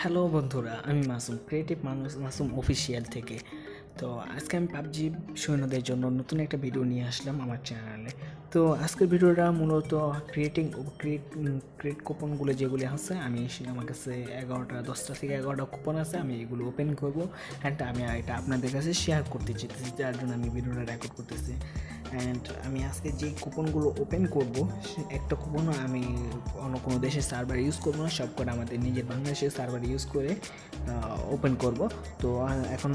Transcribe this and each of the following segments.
Hello বন্ধুরা, আমি Masum creative মানুষ মাসুম অফিসিয়াল থেকে। তো আজকে আমি পাবজি সৈন্যদের জন্য নতুন একটা ভিডিও নিয়ে আসলাম আমার চ্যানেলে। তো আজকের ভিডিওটা মূলত ক্রিয়েট কুপনগুলো যেগুলি আছে আমার কাছে 10টা থেকে 11টা কুপন আছে। আমি এগুলো ওপেন করবো অ্যান্ড আমি এটা আপনাদের কাছে শেয়ার করতে চাইতেছি, যার জন্য আমি ভিডিওটা রেকর্ড করতেছি। অ্যান্ড আমি আজকে যে কুপনগুলো ওপেন করব, একটা কুপনও আমি অন্য কোনো দেশের সার্ভার ইউজ করবো না, সব করে আমাদের নিজের বাংলাদেশের সার্ভার ইউজ করে ওপেন করব। তো এখন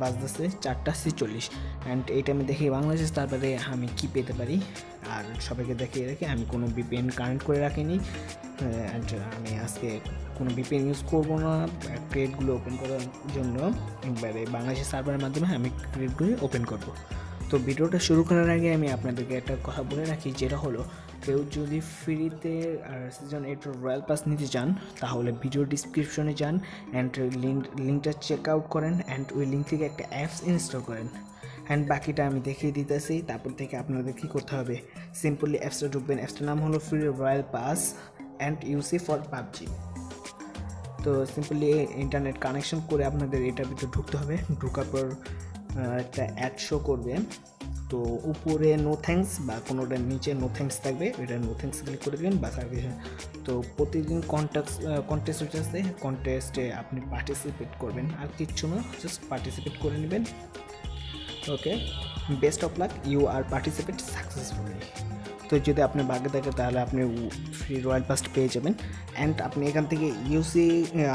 বাজতেছে 4:46 অ্যান্ড এইটা আমি দেখি বাংলাদেশের সার্ভারে আমি কি পেতে পারি। আর সবাইকে দেখিয়ে রেখে আমি কোনো ভিপিএন কানেক্ট করে রাখিনি অ্যান্ড আমি আজকে কোনো ভিপিএন ইউজ করবো না। ক্রিয়েটগুলো ওপেন করার জন্য একবারে বাংলাদেশের সার্ভারের মাধ্যমে আমি ক্রিয়েটগুলো ওপেন করব। তো ভিডিওটা শুরু করার আগে আমি আপনাদেরকে একটা কথা বলে রাখি, যেটা হলো কেউ যদি ফ্রিতে সিজন 8 রয়্যাল পাস নিতে চান তাহলে ভিডিও ডিসক্রিপশনে যান অ্যান্ড লিঙ্কটা চেক আউট করেন অ্যান্ড ওই লিঙ্ক থেকে একটা অ্যাপস ইনস্টল করেন। অ্যান্ড বাকিটা আমি দেখিয়ে দিতেছি। তারপর থেকে আপনাদের কী করতে হবে, সিম্পলি অ্যাপসটা ঢুকবেন। অ্যাপসটার নাম হলো free royal pass and UC for PUBG. তো সিম্পলি ইন্টারনেট কানেকশন করে আপনাদের এটার ভিতরে ঢুকতে হবে। ঢোকার পর একটা অ্যাড শো করবে। তো উপরে নো থ্যাঙ্কস বা কোনোটার নিচে নো থ্যাঙ্কস থাকবে, ওইটা নো থ্যাঙ্কস ক্লিক করে দেবেন বা সার্ভিস। তো প্রতিদিন কন্টেস্ট হচ্ছে, কন্টেস্টে আপনি পার্টিসিপেট করবেন, আর কিচ্ছু না, জাস্ট পার্টিসিপেট করে নেবেন। Okay, best of luck, you are participate successfully. তো যদি আপনি ভাগ্যে থাকে তাহলে আপনি ফ্রি রয়্যাল পাস পেয়ে যাবেন অ্যান্ড আপনি এখান থেকে ইউসি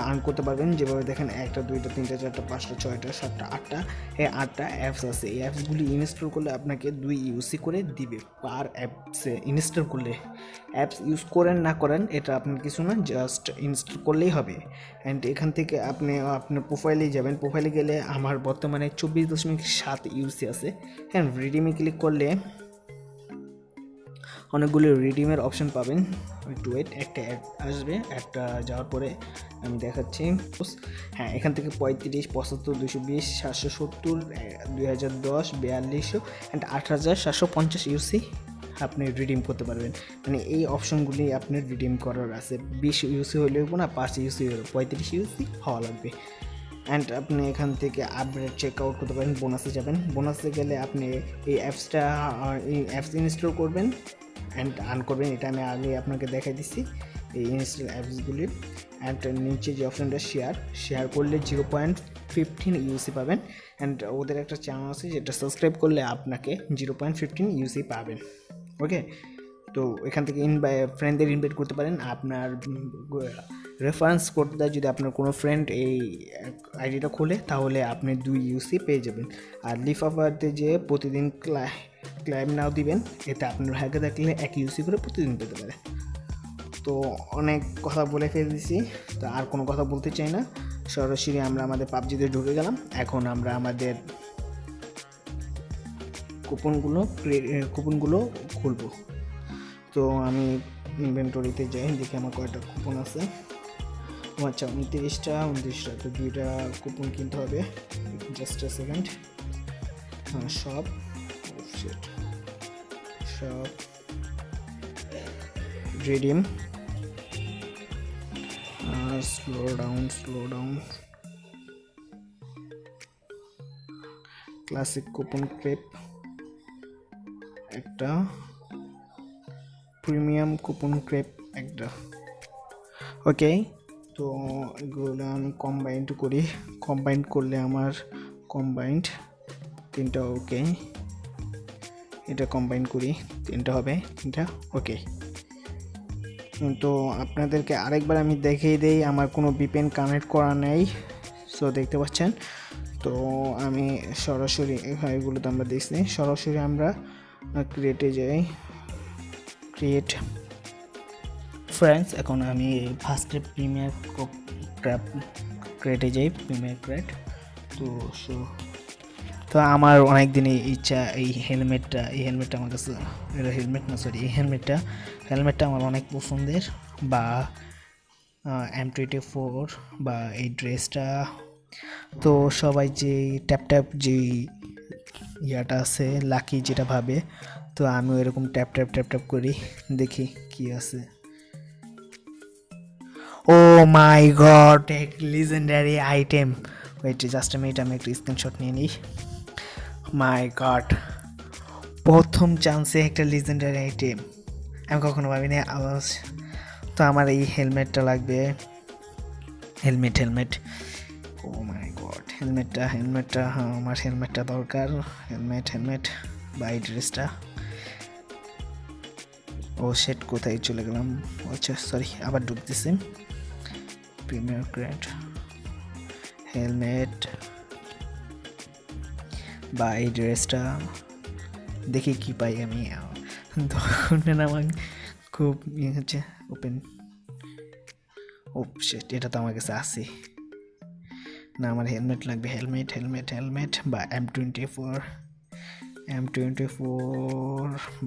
আর্ন করতে পারবেন। যেভাবে দেখেন 1টা 2টা 3টা 4টা 5টা 6টা 7টা 8টা, এই 8টা অ্যাপস আছে। এই অ্যাপসগুলি ইনস্টল করলে আপনাকে 2 ইউসি করে দিবে পার অ্যাপসে। ইনস্টল করলে, অ্যাপস ইউজ করেন না করেন এটা আপনার কিছু না, জাস্ট ইনস্টল করলেই হবে। অ্যান্ড এখান থেকে আপনি আপনার প্রোফাইলেই যাবেন। প্রোফাইলে গেলে আমার বর্তমানে 24.7 ইউসি আছে। হ্যাঁ, রিডিমে ক্লিক করলে অনেকগুলো রিডিমের অপশন পাবেন। একটু ওয়েট, একটা অ্যাড আসবে, একটা যাওয়ার পরে আমি দেখাচ্ছি। হ্যাঁ, এখান থেকে 35, 75, 220, 770, 2010, 4200 অ্যান্ড 8750 ইউসি আপনি রিডিম করতে পারবেন। মানে এই অপশনগুলি আপনার রিডিম করার আছে। 20 ইউসি হলেও না, 5 ইউসি হলেও 35 ইউসি হওয়া লাগবে। অ্যান্ড আপনি এখান থেকে আপডেট চেক আউট করতে পারেন। বোনাসে যাবেন, বোনাসে গেলে আপনি এই অ্যাপস ইনস্টল করবেন অ্যান্ড আর্ন করবেন। এটা আমি আগে আপনাকে দেখাই দিচ্ছি এই ইনস্টল অ্যাপসগুলির। অ্যান্ড নিচে যে অপশানটা শেয়ার করলে 0.15 ইউসি পাবেন। অ্যান্ড ওদের একটা চ্যানেল আছে যেটা সাবস্ক্রাইব করলে আপনাকে 0.15 ইউসি পাবেন। ওকে, তো এখান থেকে ফ্রেন্ডদের ইনভাইট করতে পারেন। আপনার রেফারেন্স করতে দেয়, যদি আপনার কোনো ফ্রেন্ড এই আইডিটা খোলে তাহলে আপনি 2 ইউসি পেয়ে যাবেন। আর লিফাফাতে যে প্রতিদিন ক্লাইম নাও দিবেন, এতে আপনার ভাগ্যে থাকলে 1 ইউসি করে প্রতিদিন পেতে পারে। তো অনেক কথা বলে ফেলেছি, তো আর কোনো কথা বলতে চাই না। সরাসরি আমরা আমাদের পাবজিতে ঢুকে গেলাম। এখন আমরা আমাদের কুপনগুলো খুলবো। তো আমি ইনভেন্টরিতে যাই, দেখি আমার কয়টা কুপন আছে। আচ্ছা, 29টা, তো 2টা কুপন কিনতে হবে। Just a second. সব redeem, slow down. Classic coupon crepe একটা, প্রিমিয়াম কুপন ক্রেপ একটা। ওকে, তো এগুলো আমি কম্বাইন্ড করলে আমার কম্বাইন্ড 3টা। ওকে, এটা কম্বাইন করি, 3টা হবে, 3টা। ওকে, তো আপনাদেরকে আরেকবার আমি দেখিয়ে দিই, আমার কোনো ভিপিএন কানেক্ট করা নেই। সো দেখতে পাচ্ছেন। তো আমি সরাসরি এগুলো তো আমরা দেখছি, সরাসরি আমরা ক্রিয়েটে যাই, ক্রিয়েট ফ্রেন্ডস। এখন আমি ফার্স্ট প্রিমিয়ার ক্রিয়েটে যাই, প্রিমিয়ার ক্রিয়েট। তো আমার অনেক দিনই ইচ্ছা এই হেলমেটটা আমার কাছে, এটা হেলমেট না, সরি, এই হেলমেটটা আমার অনেক পছন্দের। বা M24 বা এই ড্রেসটা। তো সবাই যে ট্যাপ যে ইয়াটা আছে, লাকি যেটা ভাবে, তো আমিও এরকম ট্যাপ করি, দেখি কি আছে। ও মাই গড, এক legendary item. Wait just minute, আমি একটু স্ক্রিনশট নিয়ে নিই। মাই গড, প্রথম চান্সে একটা লিজেন্ডারি আইটেম, আমি কখনো ভাবিনি আওয়াজ। তো আমার এই হেলমেটটা লাগবে, হেলমেট। ও মাই গড, হেলমেটটা হ্যাঁ, আমার হেলমেটটা দরকার। হেলমেট বা এই ড্রেসটা। ও সেট, কোথায় চলে গেলাম? আচ্ছা সরি, আবার ঢুকতেছি। প্রিমিয়ার গ্রেড হেলমেট বা এই ড্রেসটা, দেখি কি পাই আমি। তখন আমার খুব ইয়ে হচ্ছে, ওপেন। ও সেট, এটা তো আমার কাছে আছে না। আমার হেলমেট লাগবে, হেলমেট বা M24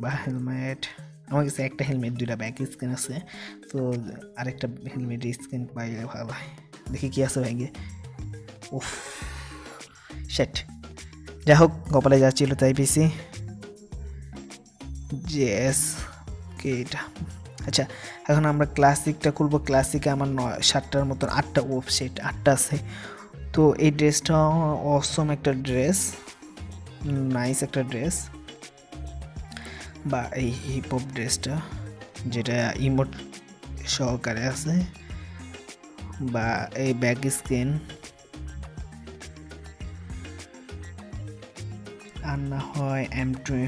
বা হেলমেট। আমার কাছে একটা হেলমেট, দুইটা ব্যাক স্ক্রিন আছে, তো আরেকটা হেলমেট স্ক্রিন পাইলে ভালো হয়। দেখি কি আছে ব্যাগে। উফ সেট, যাই হোক কপালে যা ছিল তাই পেয়েছি। জেএস কে এটা। আচ্ছা, এখন আমরা ক্লাসিকটা খুলবো। ক্লাসিকে আমার 7টার মতন, 8টা ওয়েবসাইট, 8টা আছে। তো এই ড্রেসটা অসম একটা ড্রেস, নাইস একটা ড্রেস। বা এই হিপ হপ ড্রেসটা, যেটা ইমোট সহকারে আছে, বা এই ব্যাক স্ক্রিন, আর না হয় M4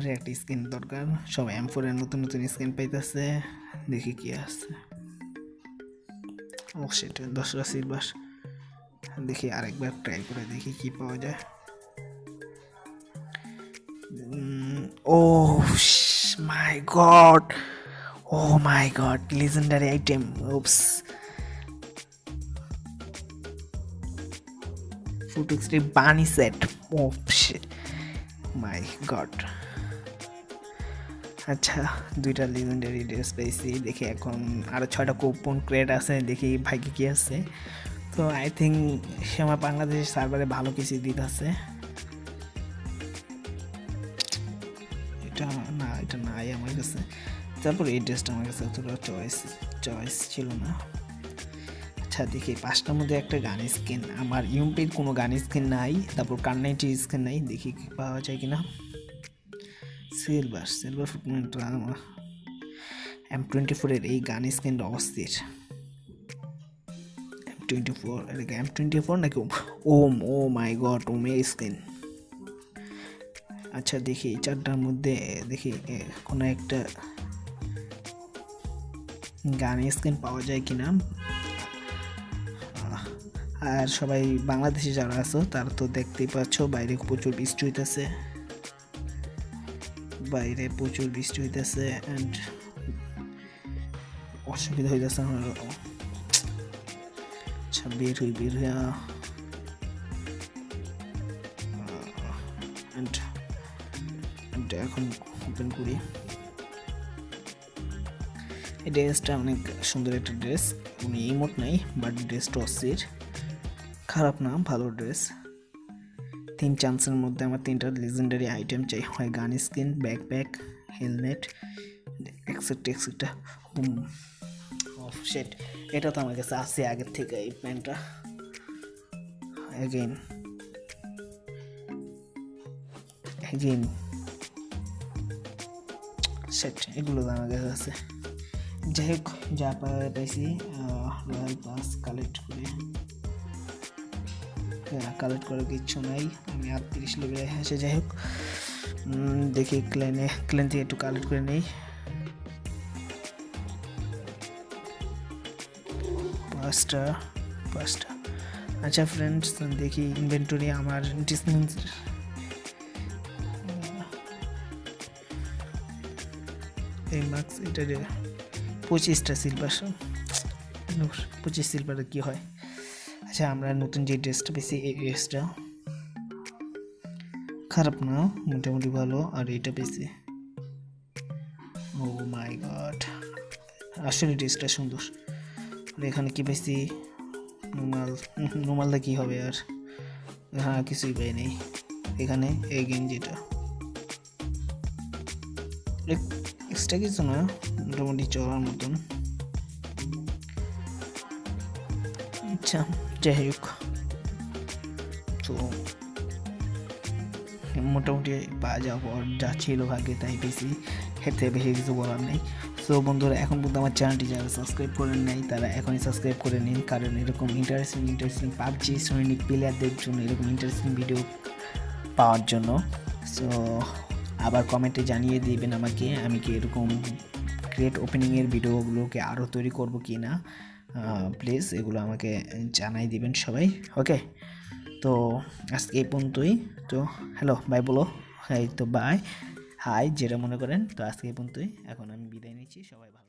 এর একটা স্ক্রিন দরকার। সব M4 এর নতুন স্ক্রিন পাইতেছে। দেখি কি আছে। ও সেটা 10টা সিলভার। দেখি আরেকবার ট্রাই করে দেখি কি পাওয়া যায়। ও মাই গড, লিজেন্ডারি আইটেম। ওপস, ফুটুক্সটি বানি সেট। O my god. আচ্ছা, 2টা লিজেন্ডারি ড্রেস পেয়েছি। দেখি এখন আরও 6টা কুপন ক্রেড আছে, দেখি ভাগ্যে কি আছে। তো আই থিঙ্ক সে আমার বাংলাদেশের সার্ভারে ভালো কিছু দিতেছে। এটা নাই আমার কাছে। তারপর এই ড্রেসটা আমার কাছে অতটা চয়েস ছিল না। আচ্ছা দেখি, 5টার মধ্যে একটা গান স্কিন, আমার ইউম্পির কোনো গান স্কিন নাই, তারপর কার্নাইটির স্কিন নাই। দেখি কি পাওয়া যায় কিনা। সিলভার ফুটমেন্ট, M24 এর এই গান স্কিনটা অস্থির। M24 নাকি ওম? ও মাই গড, ওমের স্কিন। আচ্ছা দেখি 4টার মধ্যে, দেখি কোনো একটা গান স্কিন পাওয়া যায় কিনা। আর সবাই বাংলাদেশে যারা আছো তারা তো দেখতেই পাচ্ছ, বাইরে প্রচুর বৃষ্টি হইতেছে, অ্যান্ড অসুবিধা হইতেছে আমার। আচ্ছা বের হইয়া এখন ওপেন করি। এই ড্রেসটা অনেক সুন্দর একটা ড্রেস, কোনো ইমোট নাই, বাট ড্রেসটা অস্থির, খারাপ না, ভালো ড্রেস। 3 চান্সের মধ্যে আমার 3টা লিজেন্ডারি আইটেম চাই, হয় gun skin, backpack, helmet, etcetera. অফ শেট, এটা তো আমার কাছে আছে আগের থেকে, এই প্যান্টটা। অ্যাগেন সেট, এগুলো তো আমার কাছে আছে। যাই হোক, যা পাইছি রয়্যাল পাস কালেক্ট করার কিচ্ছু নাই, আমি 38 লেভেলে এসে। যাই হোক দেখি ক্লেন থেকে একটু কালেক্ট করে নেই। পাঁচটা। আচ্ছা ফ্রেন্ডস, দেখি ইনভেন্টরি আমার ডিসমেন্স। এই মার্কস, এটা 25টা সিলভার, 25 সিলভারে কি হয়। আচ্ছা, আমরা নতুন যে ড্রেসটা পেয়েছি, এই ড্রেসটা খারাপ না, মোটামুটি ভালো। আর এটা পেয়েছি, ও মাই গড, আসলে ড্রেসটা সুন্দর। আর এখানে কি পেয়েছি, নর্মালটা কি হবে আর, হ্যাঁ কিছুই পাই নেই এখানে। এই গেঞ্জিটা এক্সট্রা কিছু না, মোটামুটি চলার মতন। আচ্ছা, যাই হোক, তো মোটামুটি যাওয়ার যা ছিল ভাগ্যে তাই পেয়েছি, এতে বেশি কিছু বলার নেই। সো বন্ধুরা, এখন পর্যন্ত আমার চ্যানেলটি যারা সাবস্ক্রাইব করেন নাই তারা এখনই সাবস্ক্রাইব করে নিন, কারণ এরকম ইন্টারেস্টিং পাবজি সৈনিক প্লেয়ারদের জন্য এরকম ইন্টারেস্টিং ভিডিও পাওয়ার জন্য। সো আবার কমেন্টে জানিয়ে দিবেন আমাকে, আমি কি এরকম ক্রিয়েট ওপেনিংয়ের ভিডিওগুলোকে আরও তৈরি করব কি না। প্লিজ এগুলো আমাকে জানাই দিবেন সবাই। ওকে, তো আজকে এই পর্যন্তই। তো হ্যালো, বাই বলো। এই তো বাই, হাই, যেটা মনে করেন। তো আজকে এই পর্যন্তই, এখন আমি বিদায় নিচ্ছি, সবাই ভালো।